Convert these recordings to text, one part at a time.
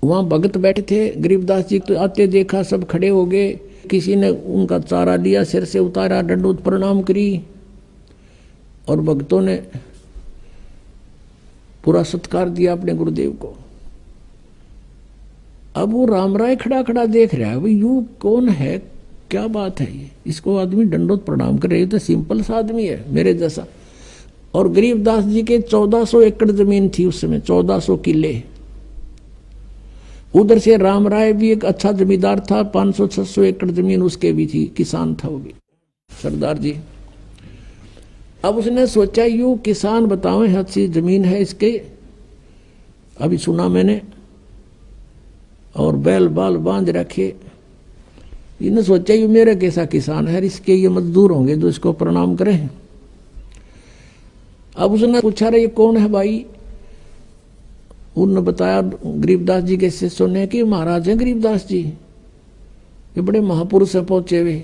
वहां भगत बैठे थे, गरीबदास जी तो आते देखा, सब खड़े हो गए। किसी ने उनका चारा लिया, सिर से उतारा, दंडोत प्रणाम करी और भक्तों ने पूरा सत्कार दिया अपने गुरुदेव को। अब वो राम राय खड़ा खड़ा देख रहा है, भाई यू कौन है, क्या बात है ये, इसको आदमी दंडोत प्रणाम कर रहे, तो सिंपल सा आदमी है मेरे जैसा। और गरीबदास जी के 1400 एकड़ जमीन थी उस समय, 1400 किले। उधर से राम राय भी एक अच्छा जमींदार था, 500-600 एकड़ जमीन उसके भी थी, किसान था वो भी सरदार जी। अब उसने सोचा यू किसान बताओ अच्छी जमीन है इसके, अभी सुना मैंने, और बैल बाल बांध रखे। इन्हें सोचा यू मेरे कैसा किसान है, इसके ये मजदूर होंगे जो इसको प्रणाम करें। अब उसने पूछा रहे ये कौन है भाई, उन्होंने बताया गरीबदास जी के शिष्यों ने कि महाराज हैं गरीबदास जी, ये बड़े महापुरुष है पहुंचे हुए।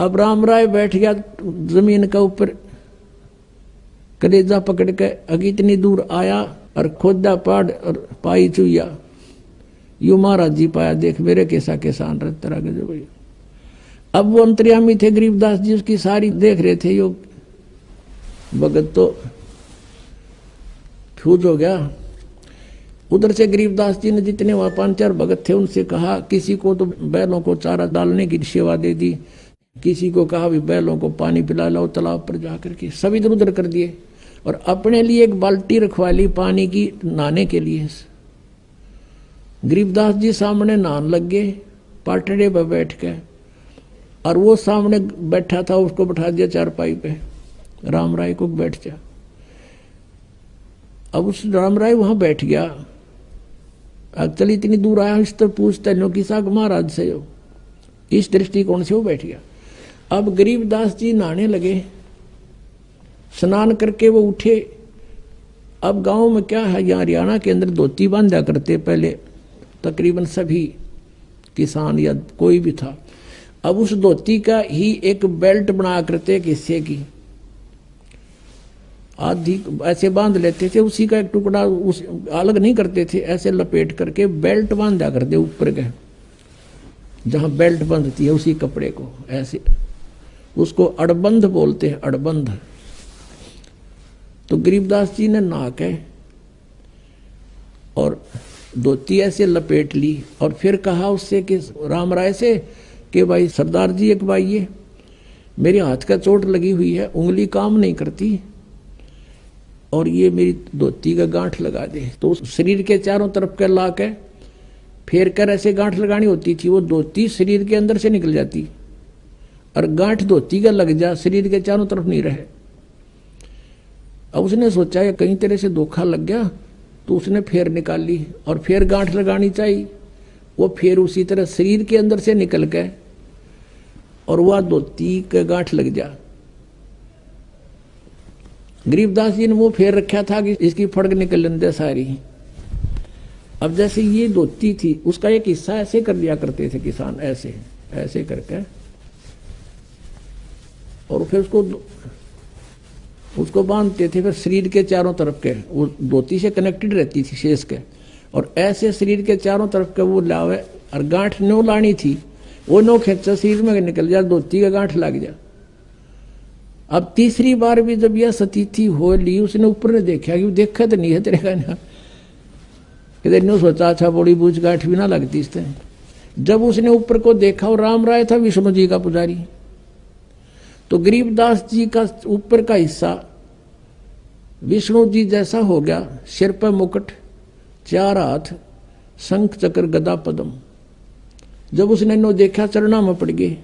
अब राम राय बैठ गया जमीन के ऊपर, कलेजा पकड़ के, अगी इतनी दूर आया और खोदा पाड़ और पाई चुया, यू महाराज जी पाया, देख मेरे कैसा किसान रहता रहा गजब भैया। अब वो अंतर्यामी थे गरीबदास जी, उसकी सारी देख रहे थे, यो भगत तो फ्यूज हो गया। उधर से गरीबदास जी ने जितने वहां 5-4 भगत थे उनसे कहा, किसी को तो बैलों को चारा डालने की सेवा दे दी, किसी को कहा भी बैलों को पानी पिला लो तालाब पर जाकर के, सब इधर उधर कर दिए। और अपने लिए एक बाल्टी रखवा ली पानी की नहाने के लिए। गरीबदास जी सामने नहाने लग गए पाटड़े पर बैठ के, और वो सामने बैठा था उसको बैठा दिया चारपाई पे, राम राय को बैठ जा। अब उस राम राय वहां बैठ गया, अब चल इतनी दूर आया, इस तरह पूछता लो कि साग महाराज से हो, इस दृष्टिकोण से वो बैठ गया। अब गरीबदास जी नहाने लगे, स्नान करके वो उठे। अब गांव में क्या है, यहाँ हरियाणा के अंदर धोती बांधा करते पहले तकरीबन सभी किसान या कोई भी था। अब उस धोती का ही एक बेल्ट बना करते एक हिस्से की, आधी ऐसे बांध लेते थे, उसी का एक टुकड़ा उस अलग नहीं करते थे, ऐसे लपेट करके बेल्ट बांधा करते ऊपर के, जहां बेल्ट बंधती है उसी कपड़े को, ऐसे उसको अड़बंध बोलते हैं, अड़बंध। तो गरीबदास जी ने नहा के और धोती ऐसे लपेट ली और फिर कहा उससे कि राम राय से कि भाई सरदार जी एक भाई ये मेरे हाथ का चोट लगी हुई है, उंगली काम नहीं करती और ये मेरी धोती का गांठ लगा दे। तो उस शरीर के चारों तरफ के ला के फेर कर ऐसे गांठ लगानी होती थी, वो धोती शरीर के अंदर से निकल जाती और गांठ धोती का लग जा, शरीर के चारों तरफ नहीं रहे। अब उसने सोचा ये कहीं तरह से धोखा लग गया, तो उसने फेर निकाल ली और फिर गांठ लगानी चाहिए, वो फिर उसी तरह शरीर के अंदर से निकल के और वह धोती का गांठ लग जा। गरीबदास जी ने वो फेर रखा था कि इसकी फड़क निकल दे सारी। अब जैसे ये धोती थी उसका एक हिस्सा ऐसे कर लिया करते थे किसान, ऐसे ऐसे करके, और फिर उसको बांधते थे, फिर शरीर के चारों तरफ के, वो धोती से कनेक्टेड रहती थी शेष के, और ऐसे शरीर के चारों तरफ के वो लावे और गांठ नो लानी थी, वो नो खेचा शरीर में निकल जा, धोती का गांठ लग जा। अब तीसरी बार भी जब यह सतीथि हो ली, उसने ऊपर ने देखा कि देखा तो नहीं है तेरे का ना, किधर नो सोचा अच्छा बड़ी बूझ गांठ भी ना लगती इस तरह। जब उसने ऊपर को देखा और राम राय था विष्णु जी का पुजारी, तो गरीबदास जी का ऊपर का हिस्सा विष्णु जी जैसा हो गया, सिर पर मुकुट, 4 हाथ, शंख चक्र गदा पद्म। जब उसने नो देखा चरणा में पड़ गए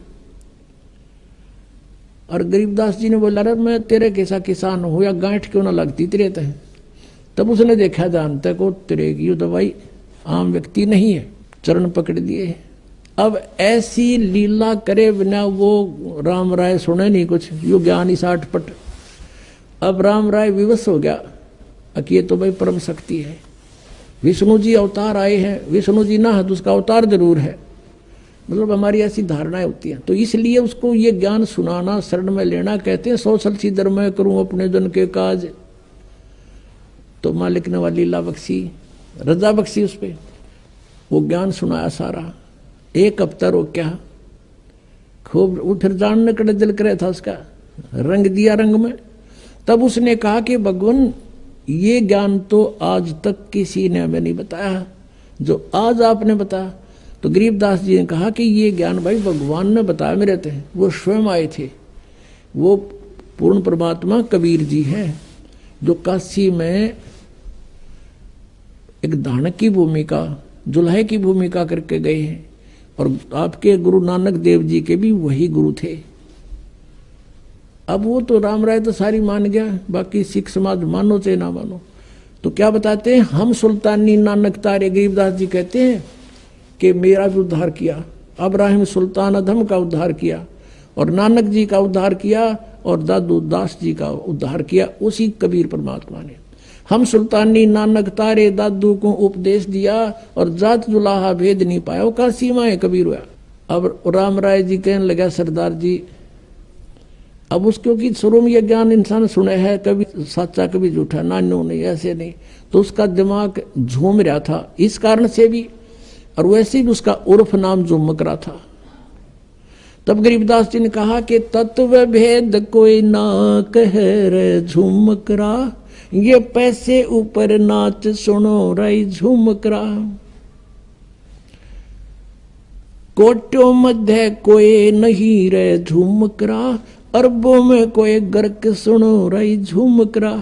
और गरीबदास जी ने बोला अरे मैं तेरे कैसा किसान हूं, या गांठ क्यों ना लगती तेरे तय। तब उसने देखा जानता को तेरे की दवाई आम व्यक्ति नहीं है, चरण पकड़ दिए। अब ऐसी लीला करे बिना वो राम राय सुने नहीं कुछ, यो ज्ञानी 60 पट। अब राम राय विवश हो गया कि ये तो भाई परम शक्ति है, विष्णु जी अवतार आए हैं, विष्णु जी ना है तो उसका अवतार जरूर है, मतलब हमारी ऐसी धारणाएं होती हैं। तो इसलिए उसको ये ज्ञान सुनाना, शरण में लेना, कहते हैं 100 सलसी मैं करूं अपने जन के काज। तो मालिक ने वाली लीला बख्शी रजा बख्शी उस पे, वो ज्ञान सुनाया सारा। एक हफ्ता रोक्या, खूब उठर जान निकल दिल करे था उसका, रंग दिया रंग में। तब उसने कहा कि भगवान ये ज्ञान तो आज तक किसी ने हमें नहीं बताया जो आज आपने बताया। तो गरीबदास जी ने कहा कि ये ज्ञान भाई भगवान ने बताया मेरे थे, वो स्वयं आए थे। वो पूर्ण परमात्मा कबीर जी हैं जो काशी में एक दानक की भूमिका, जुल्हे की भूमिका करके गए हैं। और आपके गुरु नानक देव जी के भी वही गुरु थे। अब वो तो राम राय तो सारी मान गया, बाकी सिख समाज मानो चाहे ना मानो। तो क्या बताते हैं, हम सुल्तानी नानक तारे, गरीबदास जी कहते हैं कि मेरा भी उद्धार किया, अब्राहिम सुल्तान अधम का उद्धार किया, और नानक जी का उद्धार किया, और दादू दास जी का उद्धार किया उसी कबीर परमात्मा ने। हम सुल्तानी नानक तारे दादू को उपदेश दिया, और जात जुलाहा भेद नहीं पाया, वो का सीमा है कबीर हुआ। अब राम राय जी कहने लगा सरदार जी, अब उसको कि शुरू में यह ज्ञान इंसान सुने है, कभी सच्चा कभी झूठा, ना नो नहीं ऐसे नहीं, तो उसका दिमाग झूम रहा था इस कारण से भी, और वैसे भी उसका उर्फ नाम झुमक रहा था। तब गरीबदास जी ने कहा कि तत्व भेद कोई ना कह रे झुमकरा, ये पैसे ऊपर नाच सुनो रही झुमकरा। कोटों मध्य कोई नहीं रे झुमकरा, अरबों में कोई गर्क सुनो रही झुमकरा।